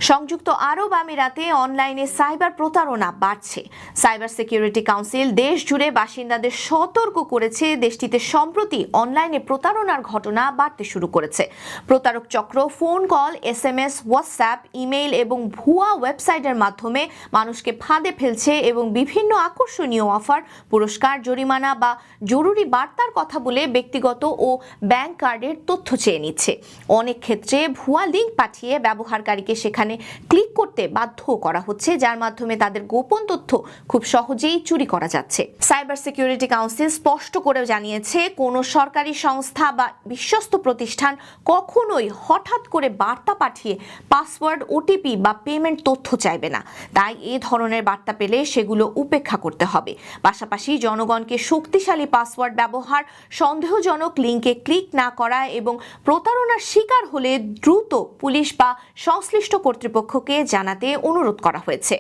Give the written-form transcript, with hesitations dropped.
সংযুক্ত আরব আমিরাতে অনলাইনে সাইবার প্রতারণা বাড়ছে। সাইবার সিকিউরিটি কাউন্সিল দেশ জুড়ে বাসিন্দাদের সতর্ক করেছে দেশটিতে সম্প্রতি অনলাইনে প্রতারণার ঘটনা বাড়তে শুরু করেছে। প্রতারক চক্র phone call, SMS, WhatsApp, email এবং ভুয়া ওয়েবসাইটের মাধ্যমে মানুষকে ফাঁদে ফেলছে এবং বিভিন্ন আকর্ষণীয় অফার, পুরস্কার, জরিমানা বা জরুরি বার্তার কথা বলে ব্যক্তিগত ও ব্যাংক কার্ডের তথ্য চেয়ে নিচ্ছে। অনেক ক্ষেত্রে ভুয়া লিঙ্ক পাঠিয়ে ব্যবহারকারীকে সেখানে ক্লিক করতে বাধ্য করা হচ্ছে, যার মাধ্যমে তাদের গোপন তথ্য খুব সহজেই চুরি করা যাচ্ছে। সাইবার সিকিউরিটি কাউন্সিল স্পষ্ট করে জানিয়েছে, কোনো সরকারি সংস্থা বা বিশ্বস্ত প্রতিষ্ঠান কখনোই হঠাৎ করে বার্তা পাঠিয়ে পাসওয়ার্ড, OTP বা পেমেন্ট তথ্য চাইবে না। তাই এ ধরনের বার্তা পেলে সেগুলো উপেক্ষা করতে হবে। পাশাপাশি জনগণকে শক্তিশালী পাসওয়ার্ড ব্যবহার, সন্দেহজনক লিঙ্কে ক্লিক না করা এবং প্রতারণার শিকার হলে দ্রুত পুলিশ বা সংশ্লিষ্ট কর্তৃপক্ষকে জানাতে অনুরোধ করা হয়েছে।